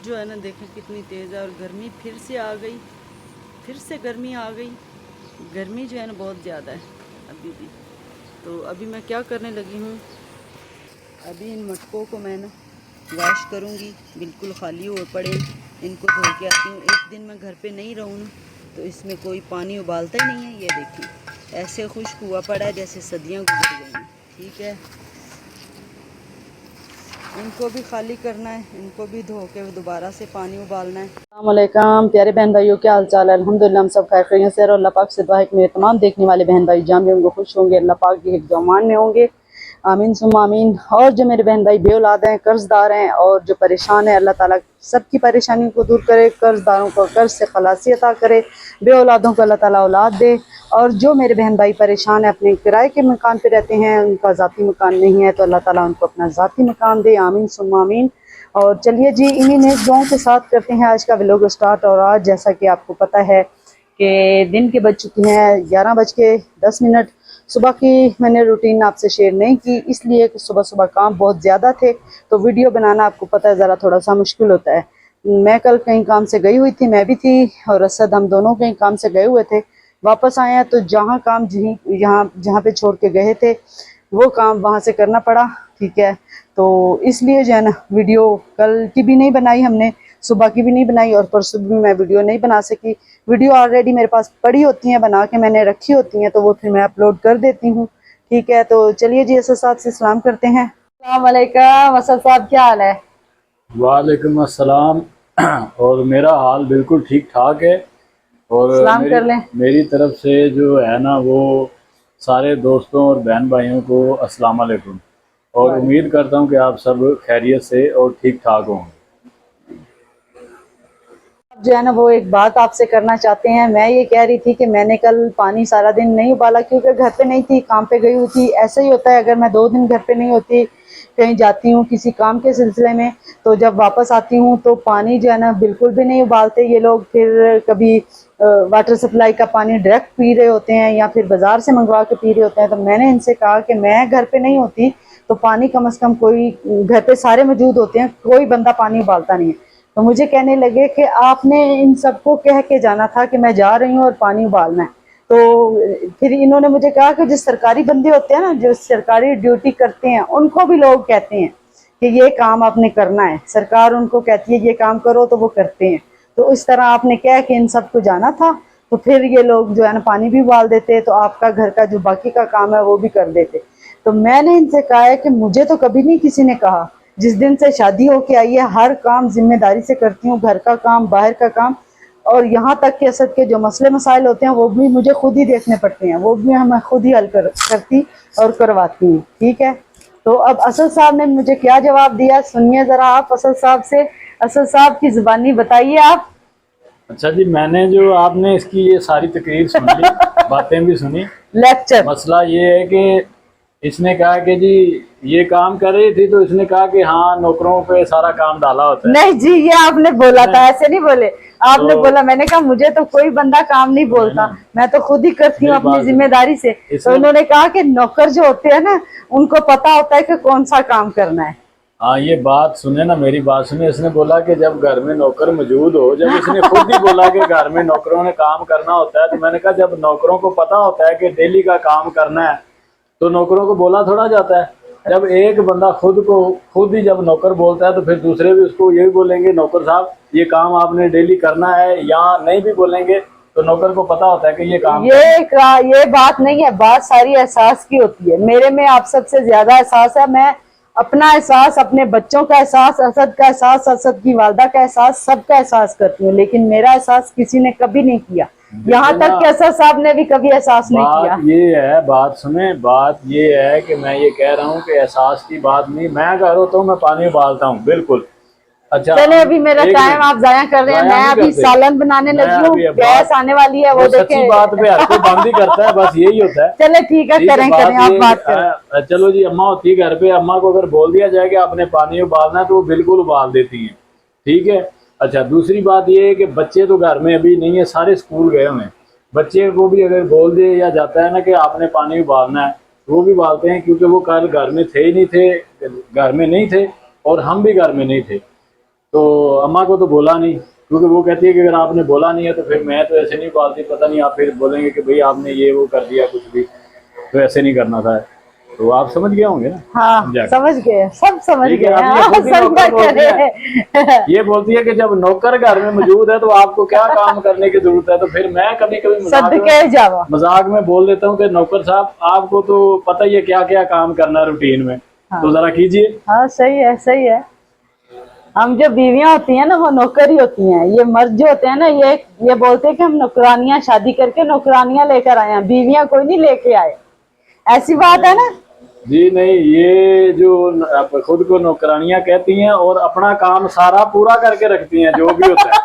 जो है ना देखें कितनी तेज़ है और गर्मी फिर से आ गई, फिर से गर्मी आ गई। गर्मी जो है ना बहुत ज़्यादा है अभी भी। तो अभी मैं क्या करने लगी हूँ, अभी इन मटकों को मैं ना वॉश करूँगी, बिल्कुल खाली हुए पड़े इनको धो के आती हूँ। एक दिन मैं घर पे नहीं रहूँ ना तो इसमें कोई पानी उबालता ही नहीं है। ये देखिए ऐसे खुश्क हुआ पड़ा है जैसे सदियाँ गुजर गई हैं। ठीक है, इनको भी खाली करना है, इनको भी धो के दोबारा से पानी उबालना है। अस्सलाम वालेकुम प्यारे बहन भाइयों, क्या हाल चाल है? अल्हम्दुलिल्लाह हम सब खैर खैरियत से और अल्लाह पाक से दुआ है कि मेरे तमाम देखने वाले बहन भाई जहाँ भी होंगे खुश होंगे, अल्लाह पाक के हिफ्ज़ व अमान में होंगे, आमीन सुम्मा आमीन। और जो मेरे बहन भाई बेऔलाद हैं, कर्जदार हैं और जो परेशान है, अल्लाह ताला सबकी परेशानी को दूर करे, कर्जदारों को कर्ज से खलासी अता करे, बेऔलादों को अल्लाह ताला औलाद दे। और जो मेरे बहन भाई परेशान है, अपने किराए के मकान पे रहते हैं, उनका ज़ाती मकान नहीं है, तो अल्लाह ताला उनको अपना ज़ाती मकान दे, आमीन सुम्मा आमीन। और चलिए जी, इन्हीं नेक दुआओं के साथ करते हैं आज का व्लॉग स्टार्ट। और आज जैसा कि आपको पता है कि दिन के बज चुके हैं 11:10। सुबह की मैंने रूटीन आपसे शेयर नहीं की, इसलिए कि सुबह सुबह काम बहुत ज़्यादा थे, तो वीडियो बनाना आपको पता है ज़रा थोड़ा सा मुश्किल होता है। मैं कल कहीं काम से गई हुई थी, मैं भी थी और असद, हम दोनों कहीं काम से गए हुए थे। वापस आए हैं तो जहाँ काम यहाँ जहाँ पे छोड़ के गए थे वो काम वहाँ से करना पड़ा। ठीक है, तो इसलिए जो है ना वीडियो कल की भी नहीं बनाई हमने, सुबह की भी नहीं बनाई और परसों भी मैं वीडियो नहीं बना सकी। वीडियो ऑलरेडी मेरे पास पड़ी होती हैं, बना के मैंने रखी होती हैं, तो वो फिर मैं अपलोड कर देती हूँ। ठीक है, तो चलिए जी असद साहब से सलाम करते हैं। अस्सलाम वालेकुम असद साहब, क्या हाल है? वालेकुम अस्सलाम। और मेरा हाल बिल्कुल ठीक ठाक है। और सलाम मेरी कर लें। मेरी तरफ से जो है ना वो सारे दोस्तों और बहन भाइयों को अस्सलाम वालेकुम। और उम्मीद करता हूँ कि आप सब खैरियत से और ठीक ठाक हों। जो है ना वो एक बात आपसे करना चाहते हैं। मैं ये कह रही थी कि मैंने कल पानी सारा दिन नहीं उबाला क्योंकि घर पे नहीं थी, काम पे गई हुई थी। ऐसा ही होता है, अगर मैं 2 दिन घर पे नहीं होती, कहीं जाती हूँ किसी काम के सिलसिले में, तो जब वापस आती हूँ तो पानी जो है ना बिल्कुल भी नहीं उबालते ये लोग। फिर कभी वाटर सप्लाई का पानी डायरेक्ट पी रहे होते हैं या फिर बाज़ार से मंगवा के पी रहे होते हैं। तो मैंने इनसे कहा कि मैं घर पे नहीं होती तो पानी कम से कम कोई, घर पे सारे मौजूद होते हैं, कोई बंदा पानी उबालता नहीं है। तो मुझे कहने लगे कि आपने इन सबको कह के जाना था कि मैं जा रही हूँ और पानी उबालना है। तो फिर इन्होंने मुझे कहा कि जो सरकारी बंदे होते हैं ना, जो सरकारी ड्यूटी करते हैं, उनको भी लोग कहते हैं कि ये काम आपने करना है, सरकार उनको कहती है ये काम करो तो वो करते हैं। तो इस तरह आपने कह के इन सबको जाना था, तो फिर ये लोग जो है ना पानी भी उबाल देते, तो आपका घर का जो बाकी का काम है वो भी कर देते। तो मैंने इनसे कहा है कि मुझे तो कभी नहीं किसी ने कहा, जिस दिन से शादी होके आई है हर काम जिम्मेदारी से करती हूँ, घर का काम, बाहर का काम, और यहाँ तक कि असद के जो मसले मसाइल होते हैं वो भी मुझे खुद ही देखने पड़ते हैं, वो भी मैं खुद ही हल करती और करवाती हूँ। ठीक है, तो अब असद साहब ने मुझे क्या जवाब दिया सुनिए ज़रा आप असद साहब से। असद साहब की ज़ुबानी बताइए आप। अच्छा जी, मैंने जो आपने इसकी ये सारी तकरीर सुन ली, बातें भी सुनी। लेक्चर। मसला ये है कि इसने कहा कि जी ये काम कर रही थी, तो इसने कहा कि हाँ नौकरों पे सारा काम डाला होता है। नहीं जी, ये आपने बोला था, नहीं, ऐसे नहीं बोले। आपने तो बोला, मैंने कहा मुझे तो कोई बंदा काम नहीं सुने बोलता, ना, मैं तो खुद ही करती हूँ मेरी अपनी बात सुने। जिम्मेदारी से। तो इसने उन्होंने कहा कि नौकर जो होते हैं ना उनको पता होता है कि कौन सा काम करना है। हाँ, ये बात सुने ना, मेरी बात सुने। इसने बोला कि जब घर में नौकर मौजूद हो, जब इसने खुद ही बोला कि घर में नौकरों ने काम करना होता है, तो मैंने कहा जब नौकरों को पता होता है कि डेली का काम करना है तो नौकरों को बोला थोड़ा जाता है। जब एक बंदा खुद ही जब नौकर बोलता है तो फिर दूसरे भी उसको यही बोलेंगे, नौकर साहब ये काम आपने डेली करना है, या नहीं भी बोलेंगे तो नौकर को पता होता है कि ये काम ये बात नहीं है, बात सारी एहसास की होती है। मेरे में आप सबसे ज्यादा एहसास है। मैं अपना एहसास, अपने बच्चों का एहसास, असद का एहसास, असद की वालदा का एहसास, सबका एहसास करती हूँ, लेकिन मेरा एहसास किसी ने कभी नहीं किया। यहाँ देखिए तक ना। कि असद साहब ने भी कभी एहसास नहीं बात किया। ये है, बात सुने, बात ये है कि मैं ये कह रहा हूँ कि एहसास की बात नहीं। मैं घर होता हूँ, मैं पानी उबालता हूँ, बिल्कुल। अच्छा, चले, हम अभी मेरा एक टाइम मिनट, आप जाया कर रहे हैं, जाया मैं नहीं अभी करते। सालन बनाने मैं लगी हूँ, अभी गैस बात, आने वाली है, वो वो देखें। सच्ची बात पे हर कोई बंद ही करता है, बस यही होता है। चले ठीक है, ठीक है, करें करें, बात आप ये है कि बात करें। चलो जी, अम्मा होती है घर पे, अम्मा को अगर बोल दिया जाए कि आपने पानी उबालना है तो वो बिल्कुल उबाल देती हैं। ठीक है। अच्छा, दूसरी बात ये है कि बच्चे तो घर में अभी नहीं है, सारे स्कूल गए हुए हैं। बच्चे को भी अगर बोल दिया जाता है ना कि आपने पानी उबालना है, वो भी उबालते हैं, क्योंकि वो कल घर में थे ही नहीं थे, घर में नहीं थे और हम भी घर में नहीं थे। तो अम्मा को तो बोला नहीं, क्योंकि वो कहती है कि अगर आपने बोला नहीं है तो फिर मैं तो ऐसे नहीं पालती, पता नहीं आप फिर बोलेंगे कि भाई आपने ये वो कर दिया कुछ भी, तो ऐसे नहीं करना था। तो आप समझ गए होंगे ना। हाँ समझा। समझ गए, सब समझ ठीक गए। है, अब ये हाँ, खुद ही समझा नौकर बोलती है, करे। ये बोलती है कि जब नौकर घर में मौजूद है तो आपको क्या काम करने की जरूरत है। तो फिर मैं कभी कभी सदके जावा। मजाक में बोल देता हूँ कि नौकर साहब आपको तो पता ही है क्या क्या काम करना है रूटीन में, हाँ तो जरा कीजिए। हाँ, सही है सही है। हम जो बीवियां होती हैं ना वो नौकर ही होती हैं। ये मर्द जो होते हैं ना ये बोलते हैं कि हम नौकरानियां शादी करके नौकरानियां लेकर आए हैं, बीवियां कोई नहीं लेके आए। ऐसी बात है ना। जी नहीं, ये जो आप खुद को नौकरानियां कहती हैं और अपना काम सारा पूरा करके रखती हैं जो भी होता है,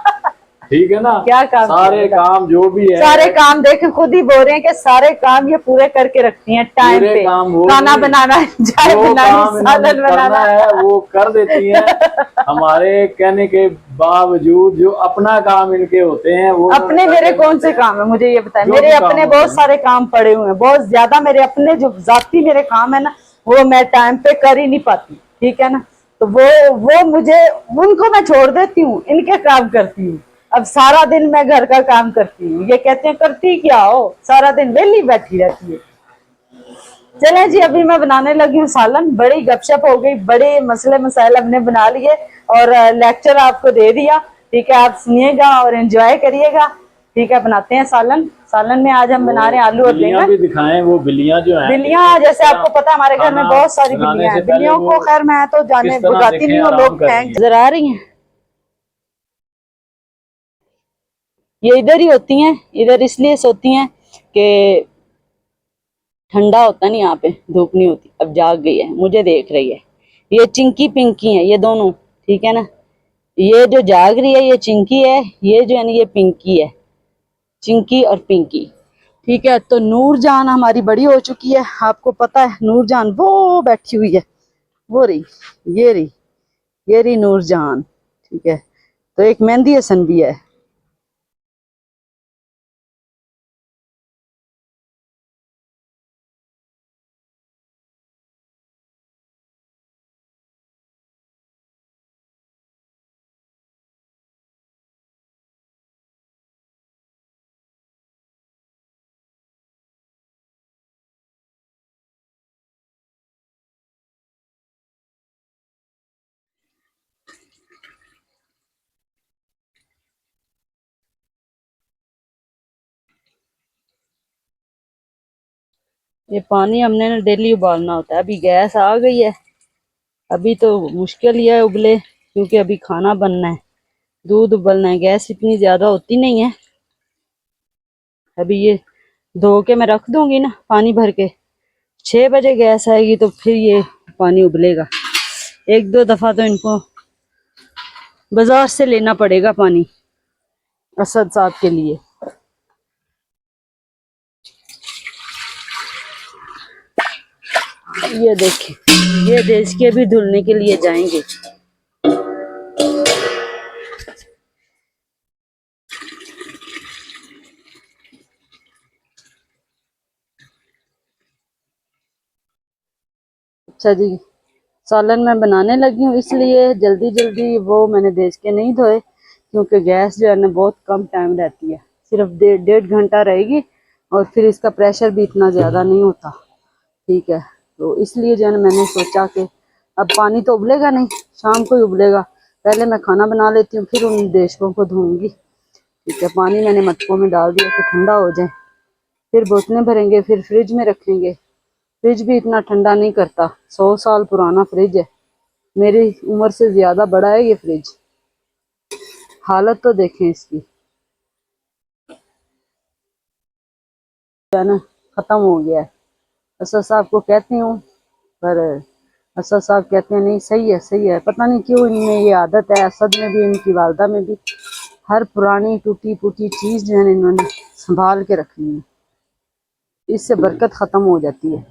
ठीक है ना। क्या काम सारे किया? काम जो भी है, सारे काम देखे खुद ही बोल रहे हैं कि सारे काम ये पूरे करके रखती हैं टाइम पूरे पे। काम वो खाना भी, बनाना, चाय जो बनानी, काम इन्होंने सालन करना बनाना। है वो कर देती हैं। हमारे कहने के बावजूद जो अपना काम इनके होते हैं वो अपने मेरे कौन से काम है मुझे ये बताएं। जो मेरे भी काम अपने होते बहुत हैं। सारे काम पड़े हुए हैं, बहुत ज्यादा। मेरे अपने जो जाती मेरे काम है ना वो मैं टाइम पे कर ही नहीं पाती, ठीक है ना। तो वो मुझे, उनको मैं छोड़ देती हूँ, इनके काम करती हूँ। अब सारा दिन मैं घर का काम करती हूँ, ये कहते हैं करती क्या हो, सारा दिन वेली बैठी रहती है। चले जी, अभी मैं बनाने लगी हूँ सालन। बड़ी गपशप हो गई, बड़े मसले मसाइल हमने बना लिए और लेक्चर आपको दे दिया, ठीक है। आप सुनिएगा और एंजॉय करिएगा, ठीक है। बनाते हैं सालन। सालन में आज हम बना रहे हैं आलू और बिल्लियां बैंगन। भी दिखाएं, वो बिल्लियां जो हैं बिल्लियां, जैसे आपको पता है हमारे घर में खाना बहुत सारी बनाने बिल्लियां से हैं। पहले बिल्लियों वो को खैर मैं तो जाने किस तरह भगाती देखें, नहीं हूँ, आराम लोग कर फेंक। रही नजर आ रही हैं, ये इधर ही होती हैं, इधर इसलिए सोती हैं कि ठंडा होता नहीं यहाँ पे, धूप नहीं होती। अब जाग गई है, मुझे देख रही है। ये चिंकी पिंकी है, ये दोनों, ठीक है ना। ये जो जाग रही है ये चिंकी है, ये जो है ना ये पिंकी है। चिंकी और पिंकी, ठीक है। तो नूरजान हमारी बड़ी हो चुकी है, आपको पता है। नूरजान वो बैठी हुई है, वो रही, ये रही, ये रही नूरजान, ठीक है। तो एक मेहंदी हसन भी है। ये पानी हमने ना डेली उबालना होता है। अभी गैस आ गई है, अभी तो मुश्किल ही है उबले, क्योंकि अभी खाना बनना है, दूध उबलना है। गैस इतनी ज्यादा होती नहीं है। अभी ये धो के मैं रख दूंगी ना पानी भर के, 6 बजे गैस आएगी तो फिर ये पानी उबलेगा। एक दो दफा तो इनको बाजार से लेना पड़ेगा पानी, असद साहब के लिए। ये देखें, ये देश के भी धुलने के लिए जाएंगे। अच्छा जी, सालन मैं बनाने लगी हूँ, इसलिए जल्दी जल्दी वो मैंने देश के नहीं धोए, क्योंकि गैस जो है ना बहुत कम टाइम रहती है, सिर्फ 1.5 घंटा रहेगी और फिर इसका प्रेशर भी इतना ज़्यादा नहीं होता, ठीक है। तो इसलिए जो है ना मैंने सोचा कि अब पानी तो उबलेगा नहीं, शाम को ही उबलेगा। पहले मैं खाना बना लेती हूँ, फिर उन देशकों को धोऊंगी, ठीक है। पानी मैंने मटकों में डाल दिया कि ठंडा हो जाए, फिर बोतलें भरेंगे, फिर फ्रिज में रखेंगे। फ्रिज भी इतना ठंडा नहीं करता, 100 साल पुराना फ्रिज है, मेरी उम्र से ज्यादा बड़ा है ये फ्रिज। हालत तो देखें इसकी, है ना, खत्म हो गया है। असद साहब को कहती हूँ, पर असद साहब कहते हैं नहीं सही है सही है। पता नहीं क्यों इनमें ये आदत है, असद में भी, इनकी वालदा में भी, हर पुरानी टूटी फूटी चीज जो है इन्होंने संभाल के रखनी है, इससे बरकत खत्म हो जाती है।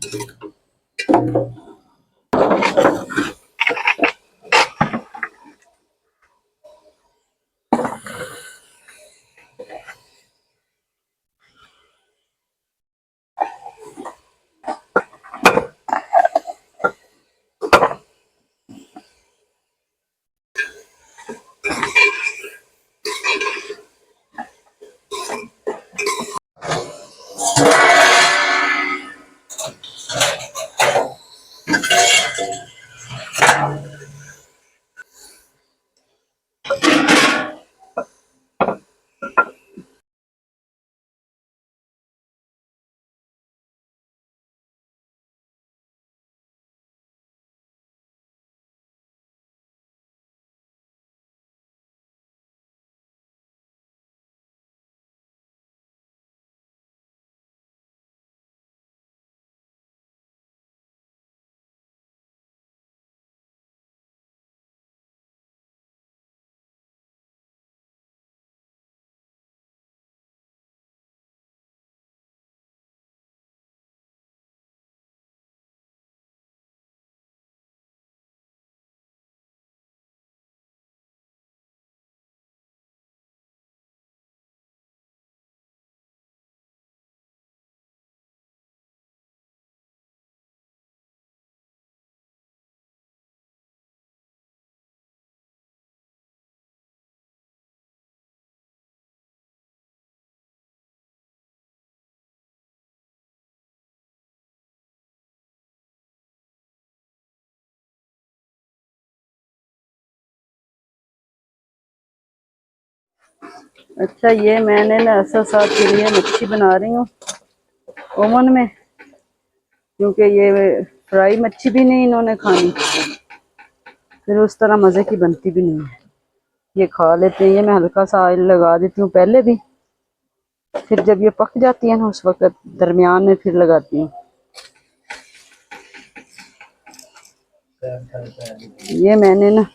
अच्छा, ये मैंने ना असर साहब के लिए मच्छी बना रही हूँ ओवन में, क्योंकि ये फ्राई मच्छी भी नहीं इन्होंने खानी, फिर उस तरह मज़े की बनती भी नहीं है। ये खा लेते हैं। ये मैं हल्का सा ऑयल लगा देती हूँ पहले भी, फिर जब ये पक जाती है ना उस वक्त दरमियान में फिर लगाती हूँ। ये मैंने ना